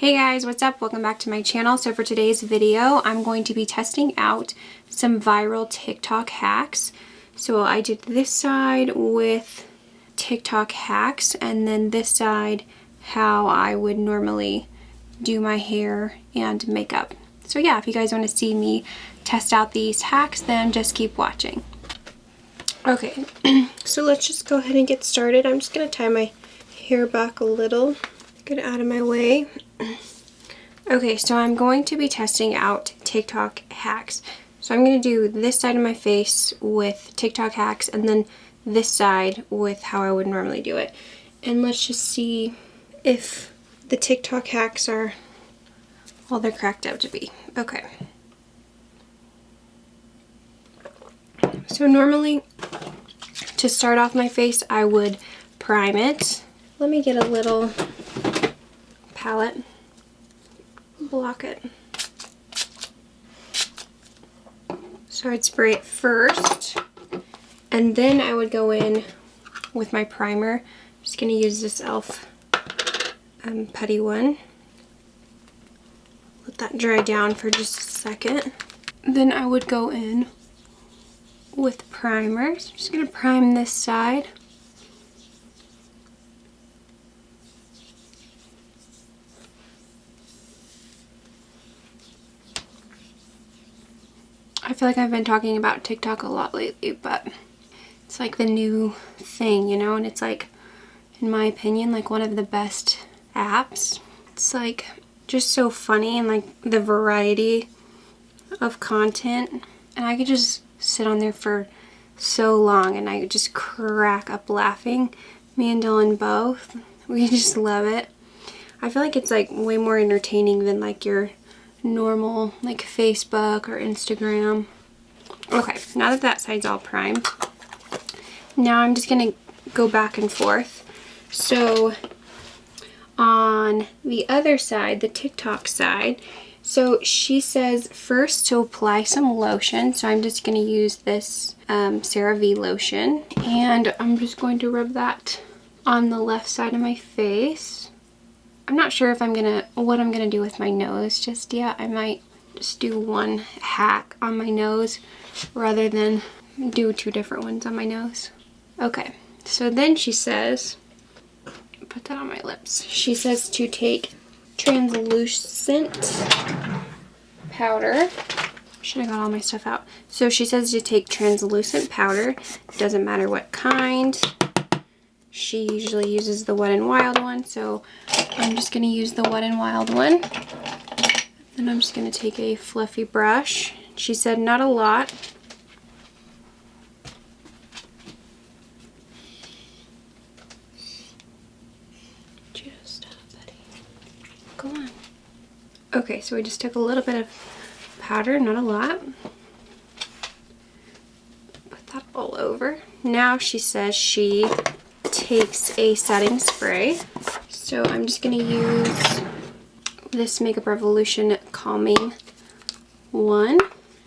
Hey guys, what's up? Welcome back to my channel. So for today's video, I'm going to be testing out some viral TikTok hacks. So I did this side with TikTok hacks and then this side how I would normally do my hair and makeup. So yeah, if you guys want to see me test out these hacks, then just keep watching. Okay, so let's just go ahead and get started. I'm just going to tie my hair back a little, get it out of my way. Okay, so I'm going to be testing out TikTok hacks. So I'm going to do this side of my face with TikTok hacks and then this side with how I would normally do it. And let's just see if the TikTok hacks are all they're cracked up to be. Okay. So normally, to start off my face, I would prime it. Let me get a little palette. Block it. So I'd spray it first, and then I would go in with my primer. I'm just going to use this E.L.F. Putty one. Let that dry down for just a second. Then I would go in with primer. So I'm just going to prime this side. I feel like I've been talking about TikTok a lot lately, but it's like the new thing, you know, and it's like, in my opinion, like one of the best apps. It's like just so funny and like the variety of content, and I could just sit on there for so long and I could just crack up laughing. Me and Dylan both, we just love it. I feel like it's like way more entertaining than like your normal like Facebook or Instagram. Okay, now that that side's all primed, now I'm just gonna go back and forth. So on the other side, the TikTok side, so she says first to apply some lotion. So I'm just gonna use this CeraVe lotion, and I'm just going to rub that on the left side of my face. I'm not sure if what I'm gonna do with my nose just yet. I might just do one hack on my nose rather than do two different ones on my nose. Okay, so then she says, put that on my lips. She says to take translucent powder. Should have got all my stuff out. So she says to take translucent powder. Doesn't matter what kind. She usually uses the WetNWild one, so I'm just going to use the WetNWild one. Then I'm just going to take a fluffy brush. She said not a lot. Just buddy. Go on. Okay, so we just took a little bit of powder, not a lot. Put that all over. Now she says she takes a setting spray. So I'm just going to use this Makeup Revolution Calming one.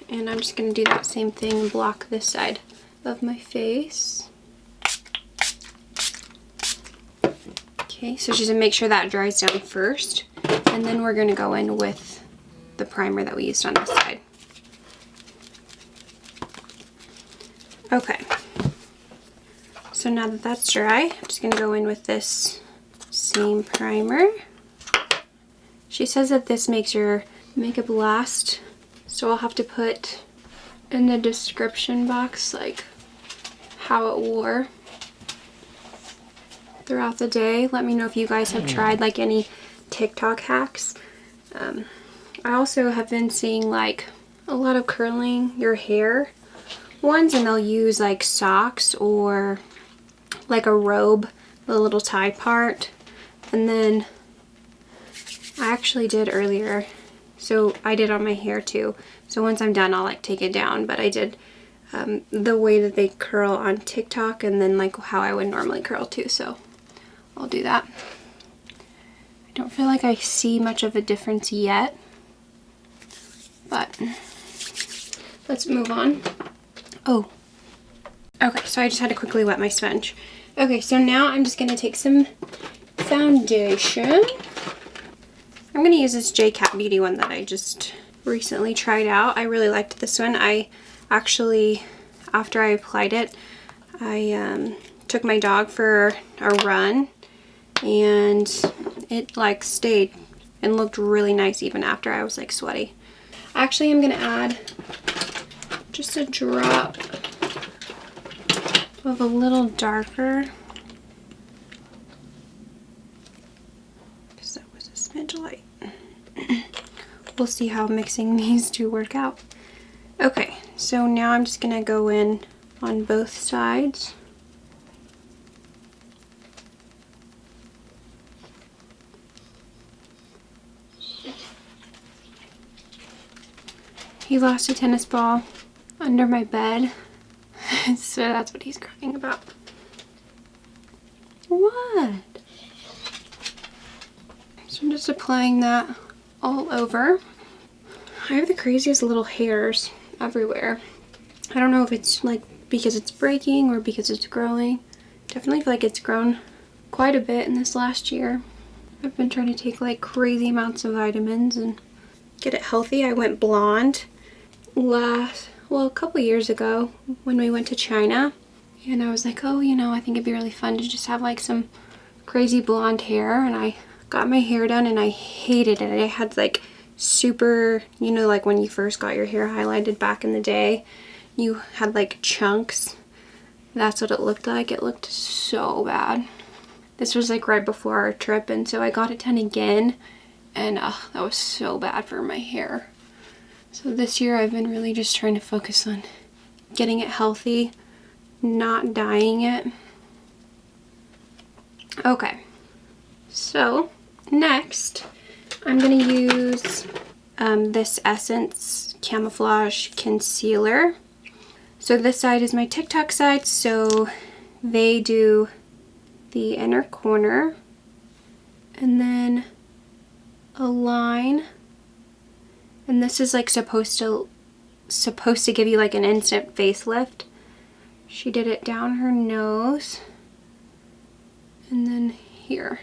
And I'm just going to do that same thing and block this side of my face. Okay, so just to make sure that dries down first. And then we're going to go in with the primer that we used on this side. Okay. So now that that's dry, I'm just going to go in with this same primer. She says that this makes your makeup last, so I'll have to put in the description box like how it wore throughout the day. Let me know if you guys have tried like any TikTok hacks. I also have been seeing like a lot of curling your hair ones, and they'll use like socks or like a robe, the little tie part. And then I actually did earlier, so I did on my hair too. So once I'm done, I'll like take it down, but I did the way that they curl on TikTok and then like how I would normally curl too, so I'll do that. I don't feel like I see much of a difference yet, but let's move on. Oh, okay, so I just had to quickly wet my sponge. Okay, so now I'm just going to take some foundation. I'm going to use this J.Cat Beauty one that I just recently tried out. I really liked this one. I actually, after I applied it, I took my dog for a run, and it like stayed and looked really nice even after I was like sweaty. Actually, I'm going to add just a drop of a little darker, because that was a smidge light. We'll see how mixing these two work out. Okay, so now I'm just gonna go in on both sides. He lost a tennis ball under my bed, so that's what he's crying about. What? So I'm just applying that all over. I have the craziest little hairs everywhere. I don't know if it's like because it's breaking or because it's growing. Definitely feel like it's grown quite a bit in this last year. I've been trying to take like crazy amounts of vitamins and get it healthy. I went blonde a couple years ago when we went to China, and I was like, oh, you know, I think it'd be really fun to just have like some crazy blonde hair. And I got my hair done and I hated it. I had like super, you know, like when you first got your hair highlighted back in the day, you had like chunks. That's what it looked like. It looked so bad. This was like right before our trip, and so I got it done again, and that was so bad for my hair. So this year I've been really just trying to focus on getting it healthy, not dyeing it. Okay, so next I'm going to use this Essence Camouflage Concealer. So this side is my TikTok side, so they do the inner corner and then a line, and this is like supposed to give you like an instant facelift. She did it down her nose and then here.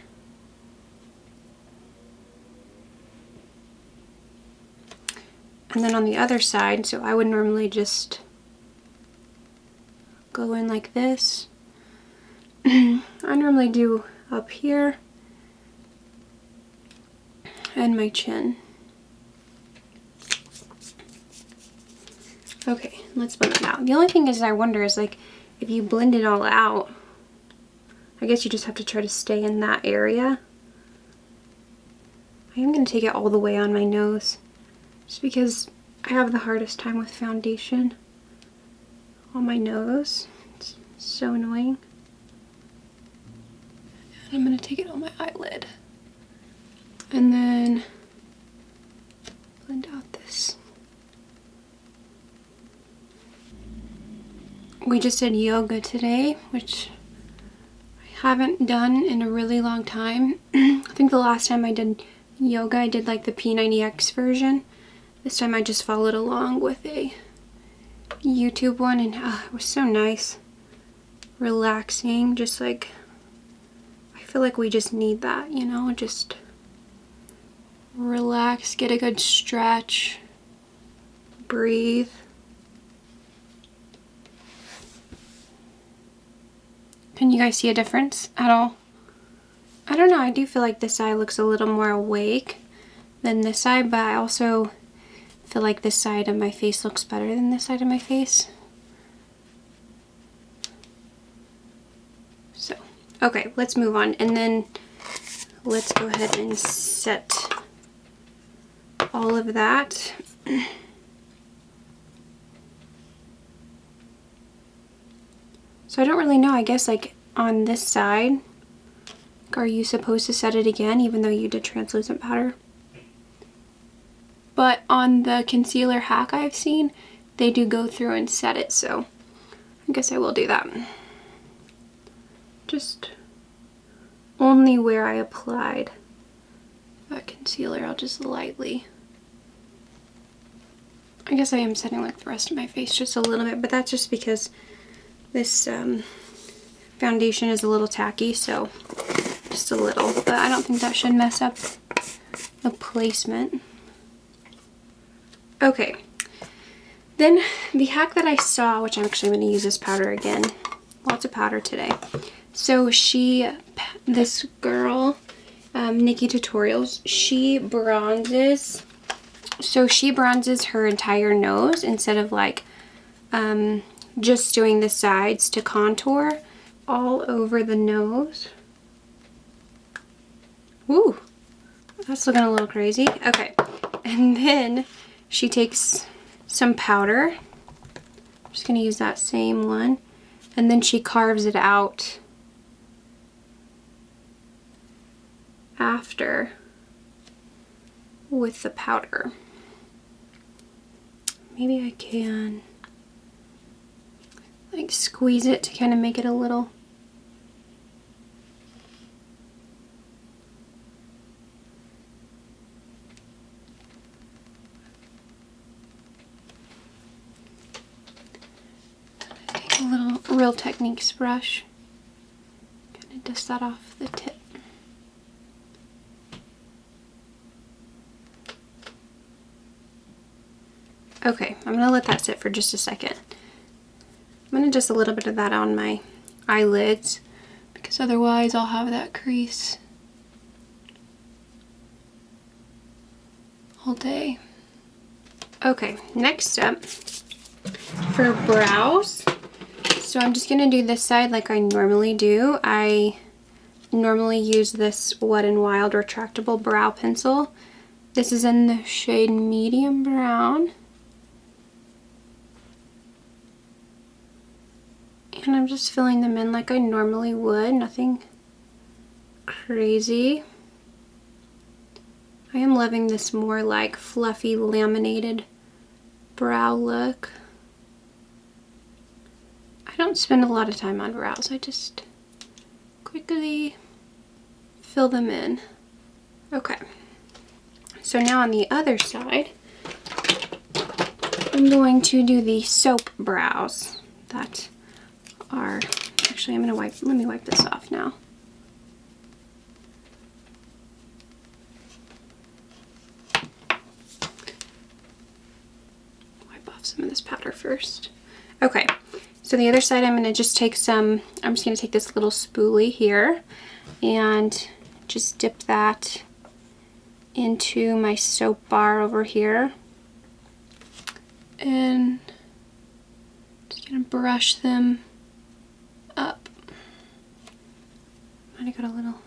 And then on the other side, so I would normally just go in like this. I normally do up here and my chin. Okay, let's blend it out. The only thing is I wonder is like if you blend it all out, I guess you just have to try to stay in that area. I am going to take it all the way on my nose just because I have the hardest time with foundation on my nose. It's so annoying. And I'm going to take it on my eyelid. And then blend out this. We just did yoga today, which I haven't done in a really long time. I think the last time I did yoga, I did like the P90X version. This time I just followed along with a YouTube one, and it was so nice. Relaxing, just like, I feel like we just need that, you know, just relax, get a good stretch, breathe. Can you guys see a difference at all? I don't know, I do feel like this side looks a little more awake than this side, but I also feel like this side of my face looks better than this side of my face. So, okay, let's move on, and then let's go ahead and set all of that. So I don't really know, I guess like on this side, are you supposed to set it again even though you did translucent powder? But on the concealer hack I've seen, they do go through and set it, so I guess I will do that. Just only where I applied that concealer, I'll just lightly. I guess I am setting like the rest of my face just a little bit, but that's just because this foundation is a little tacky, so just a little, but I don't think that should mess up the placement. Okay, then the hack that I saw, which I'm actually going to use this powder again. Lots of powder today. So this girl, Nikki Tutorials, she bronzes. So she bronzes her entire nose instead of like just doing the sides to contour all over the nose. Woo, that's looking a little crazy. Okay, and then she takes some powder. I'm just gonna use that same one, and then she carves it out after with the powder. Maybe I can like squeeze it to kind of make it a little. Take a little Real Techniques brush, kind of dust that off the tip. Okay, I'm gonna let that sit for just a second. I'm gonna just a little bit of that on my eyelids because otherwise I'll have that crease all day. Okay, next up for brows. So I'm just gonna do this side like I normally do. I normally use this WetNWild retractable brow pencil. This is in the shade medium brown. And I'm just filling them in like I normally would, nothing crazy. I am loving this more like fluffy laminated brow look. I don't spend a lot of time on brows, I just quickly fill them in. Okay, so now on the other side, I'm going to do the soap brows that are, actually I'm gonna let me wipe this off now. Wipe off some of this powder first. Okay, so the other side I'm gonna just take I'm just gonna take this little spoolie here and just dip that into my soap bar over here. And just gonna brush them up. Might have got a little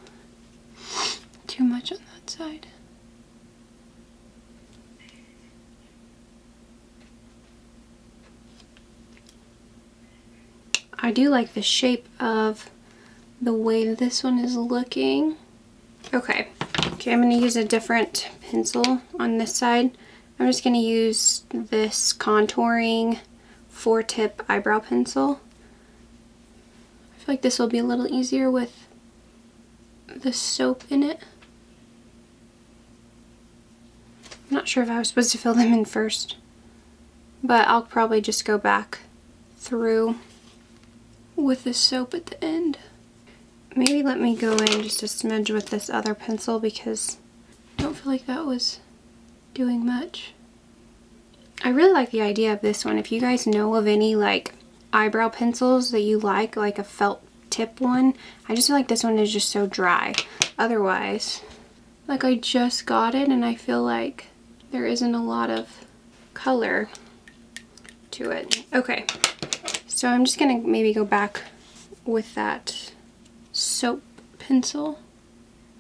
too much on that side. I do like the shape of the way this one is looking. Okay, I'm gonna use a different pencil on this side. I'm just gonna use this contouring 4-tip eyebrow pencil. I feel like this will be a little easier with the soap in it. I'm not sure if I was supposed to fill them in first, but I'll probably just go back through with the soap at the end. Maybe let me go in just a smidge with this other pencil because I don't feel like that was doing much. I really like the idea of this one. If you guys know of any like eyebrow pencils that you like a felt tip one, I just feel like this one is just so dry. Otherwise, like I just got it and I feel like there isn't a lot of color to it. Okay, so I'm just gonna maybe go back with that soap pencil.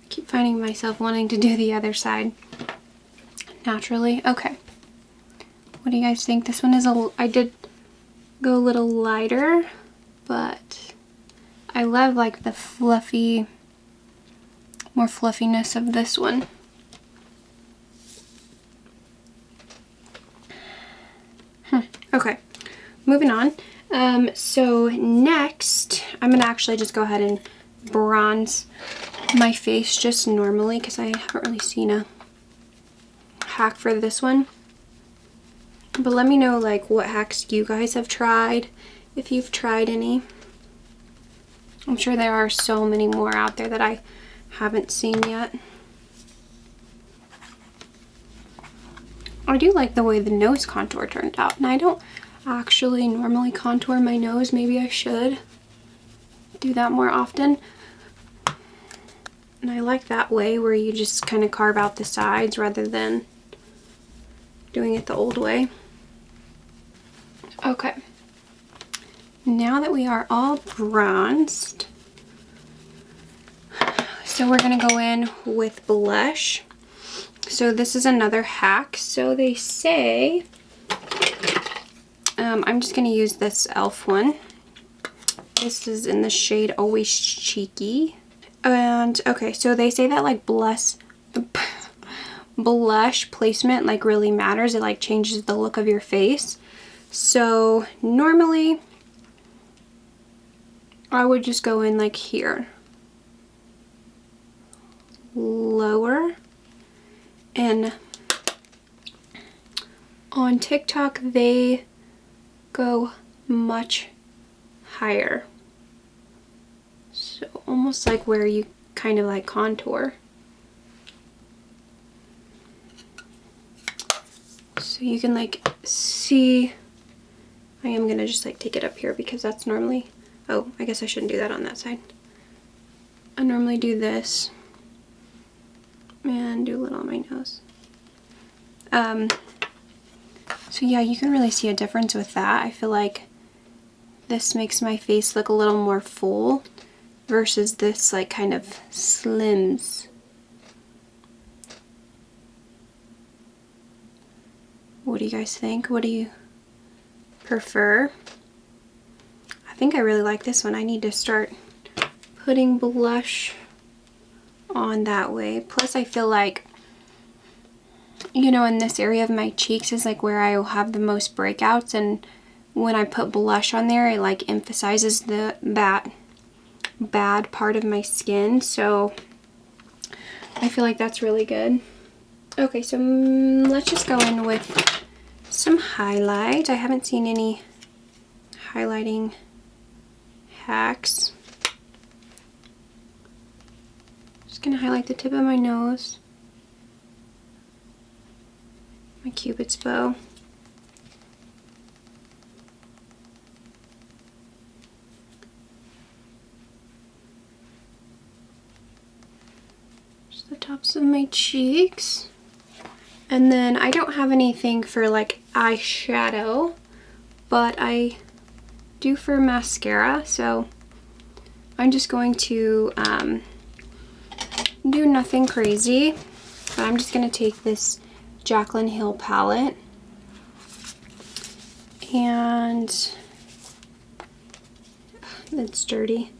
I keep finding myself wanting to do the other side naturally. Okay, what do you guys think? This one is I did go a little lighter, but I love like the fluffy, more fluffiness of this one. Okay, moving on. So next, I'm gonna actually just go ahead and bronze my face just normally because I haven't really seen a hack for this one. But let me know like what hacks you guys have tried, if you've tried any. I'm sure there are so many more out there that I haven't seen yet. I do like the way the nose contour turned out. And I don't actually normally contour my nose. Maybe I should do that more often. And I like that way where you just kind of carve out the sides rather than doing it the old way. Okay. Now that we are all bronzed, so we're gonna go in with blush. So this is another hack. So they say, I'm just gonna use this E.L.F. one. This is in the shade Always Cheeky. And okay, so they say that like blush placement like really matters. It like changes the look of your face. So normally I would just go in like here, lower, and on TikTok they go much higher. So almost like where you kind of like contour. So you can like see, I am gonna just like take it up here because that's normally, oh, I guess I shouldn't do that on that side. I normally do this and do a little on my nose. So yeah, you can really see a difference with that. I feel like this makes my face look a little more full versus this like kind of slims. What do you guys think? What do you prefer? I think I really like this one. I need to start putting blush on that way. Plus I feel like, you know, in this area of my cheeks is like where I will have the most breakouts, and when I put blush on there it like emphasizes that bad part of my skin. So I feel like that's really good. Okay, so let's just go in with some highlight. I haven't seen any highlighting hacks. Just gonna highlight the tip of my nose, my Cupid's bow. Just the tops of my cheeks. And then I don't have anything for like eyeshadow, but I do for mascara, so I'm just going to do nothing crazy. But I'm just going to take this Jaclyn Hill palette and it's dirty.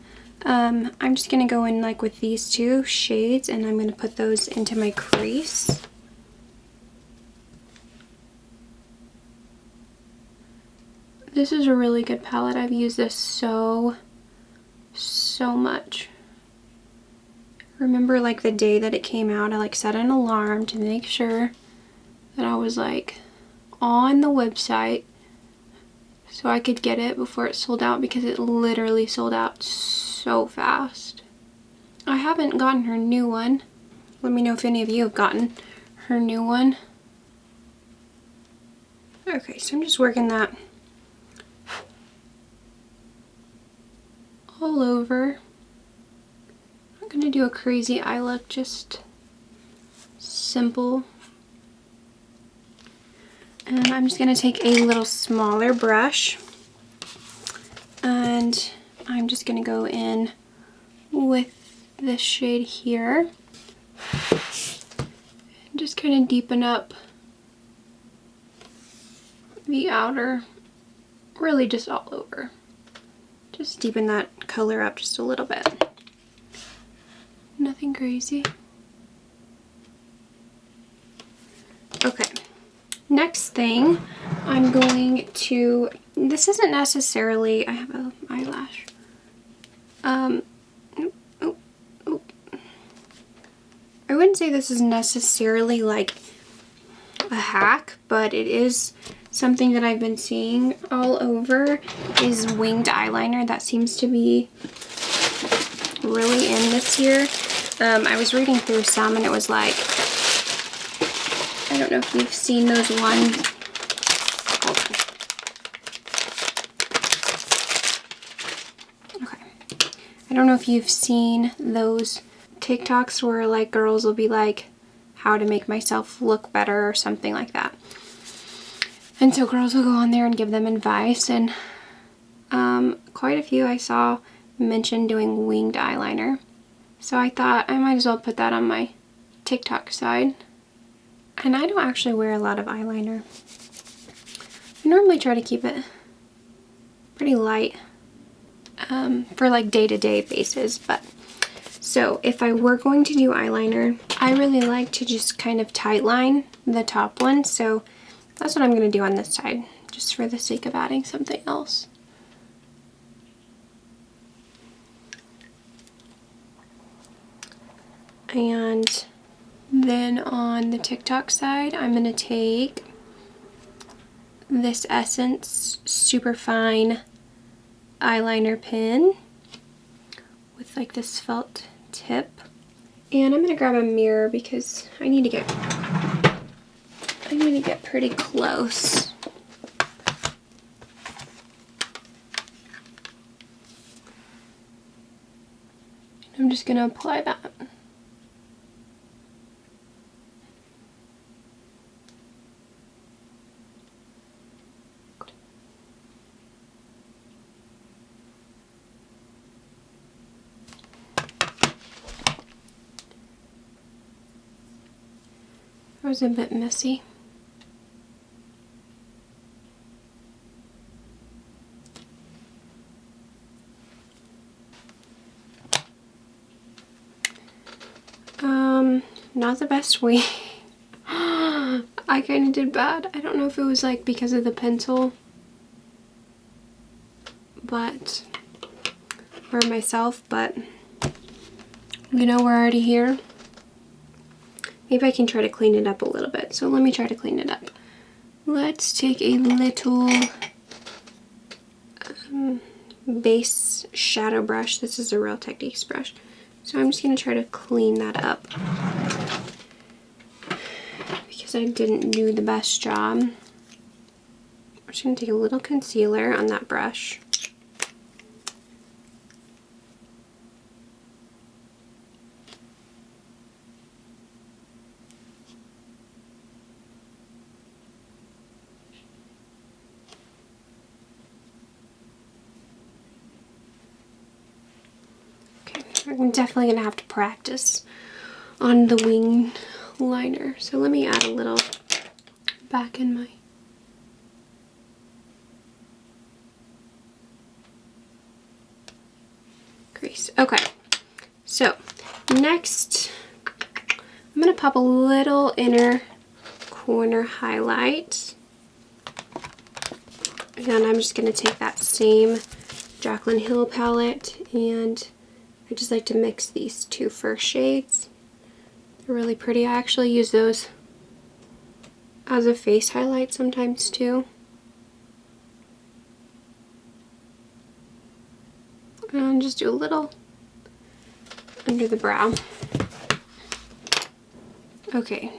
I'm just going to go in like with these two shades and I'm going to put those into my crease. This is a really good palette. I've used this so much. Remember like the day that it came out, I like set an alarm to make sure that I was like on the website so I could get it before it sold out, because it literally sold out so fast. I haven't gotten her new one. Let me know if any of you have gotten her new one. Okay, so I'm just working that all over. I'm not gonna do a crazy eye look, just simple. And I'm just gonna take a little smaller brush and I'm just gonna go in with this shade here and just kind of deepen up the outer, really just all over. Just deepen that color up just a little bit. Nothing crazy. Okay, next thing I'm going to, this isn't necessarily, I have an eyelash. I wouldn't say this is necessarily like a hack, but it is something that I've been seeing all over, is winged eyeliner. That seems to be really in this year. I was reading through some and it was like I don't know if you've seen those ones. Hold on. Okay. I don't know if you've seen those TikToks where like girls will be like, how to make myself look better or something like that. And so girls will go on there and give them advice, and quite a few I saw mention doing winged eyeliner. So I thought I might as well put that on my TikTok side. And I don't actually wear a lot of eyeliner. I normally try to keep it pretty light for like day-to-day basis, but so if I were going to do eyeliner, I really like to just kind of tight line the top one, so that's what I'm going to do on this side, just for the sake of adding something else. And then on the TikTok side, I'm going to take this Essence Super Fine Eyeliner Pen with like this felt tip. And I'm going to grab a mirror because I need to get pretty close. I'm just going to apply that. That was a bit messy. Not the best way. I kind of did bad. I don't know if it was like because of the pencil, but, or myself, but you know, we're already here. Maybe I can try to clean it up a little bit. So let me try to clean it up. Let's take a little base shadow brush. This is a Real Techniques brush. So I'm just going to try to clean that up because I didn't do the best job. I'm just going to take a little concealer on that brush. I'm definitely going to have to practice on the wing liner. So let me add a little back in my crease. Okay, so next I'm going to pop a little inner corner highlight. And I'm just going to take that same Jaclyn Hill palette, and I just like to mix these two first shades. They're really pretty. I actually use those as a face highlight sometimes too. And just do a little under the brow. Okay,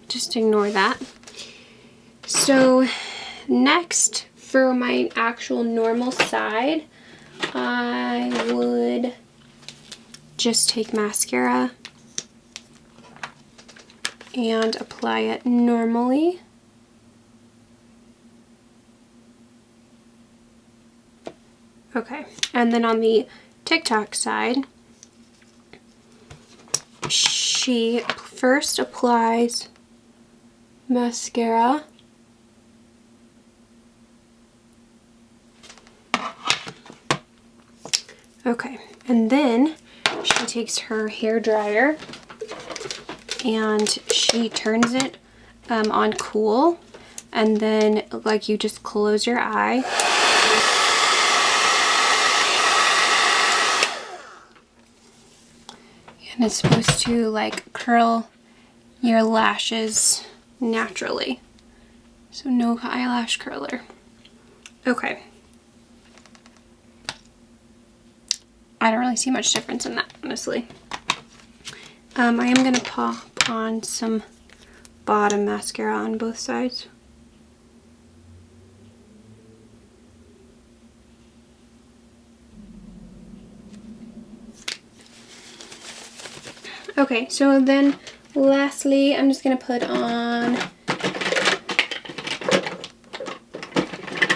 just ignore that. So next, for my actual normal side, I would just take mascara and apply it normally. Okay, and then on the TikTok side, she first applies mascara. Okay, and then she takes her hair dryer and she turns it on cool, and then like you just close your eye and it's supposed to like curl your lashes naturally, so no eyelash curler. Okay, I don't really see much difference in that, honestly. I am going to pop on some bottom mascara on both sides. Okay, so then lastly, I'm just gonna put on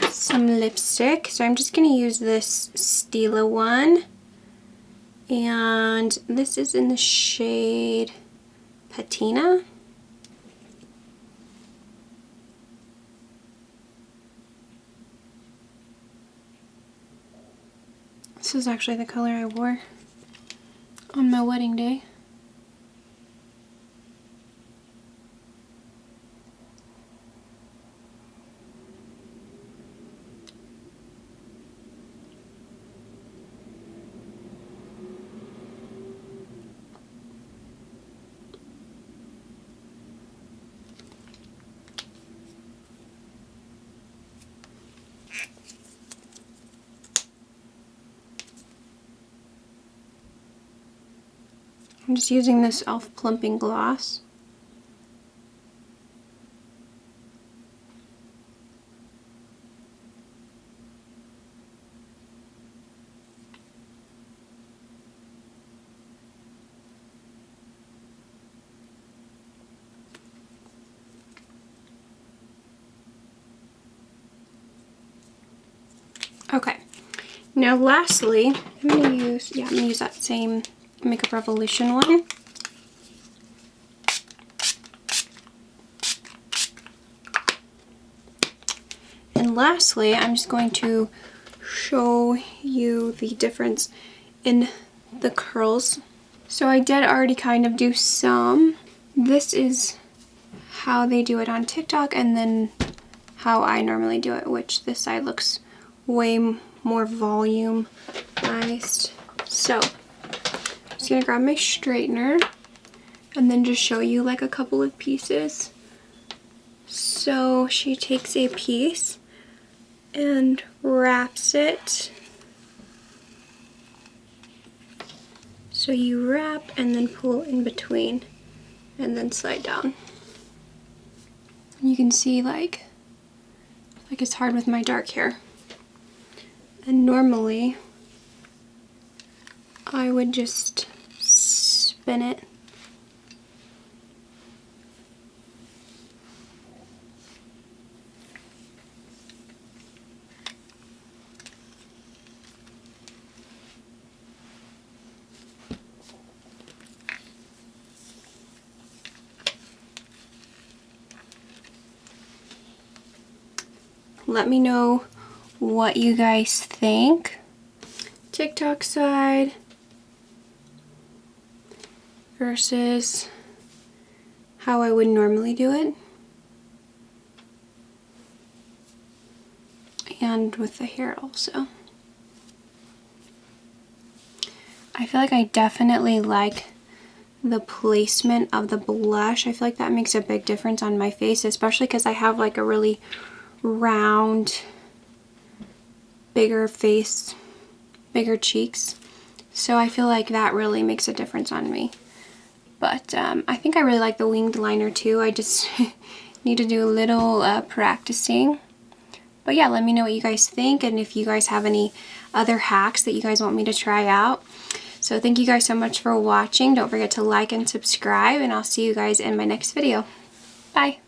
some lipstick. So I'm just gonna use this Stila one. And this is in the shade Patina. This is actually the color I wore on my wedding day. I'm just using this E.L.F. plumping gloss. Okay, now lastly, I'm gonna use that same Makeup Revolution one. And lastly, I'm just going to show you the difference in the curls. So I did already kind of do some. This is how they do it on TikTok and then how I normally do it, which this side looks way more volumized. So I'm just gonna grab my straightener and then just show you like a couple of pieces. So she takes a piece and wraps it. So you wrap and then pull in between and then slide down. You can see like it's hard with my dark hair. And normally I would just spin it. Let me know what you guys think. TikTok side versus how I would normally do it. And with the hair also. I feel like I definitely like the placement of the blush. I feel like that makes a big difference on my face, especially because I have like a really round, bigger face, bigger cheeks. So I feel like that really makes a difference on me. But I think I really like the winged liner too. I just need to do a little practicing. But yeah, let me know what you guys think and if you guys have any other hacks that you guys want me to try out. So thank you guys so much for watching. Don't forget to like and subscribe, and I'll see you guys in my next video. Bye!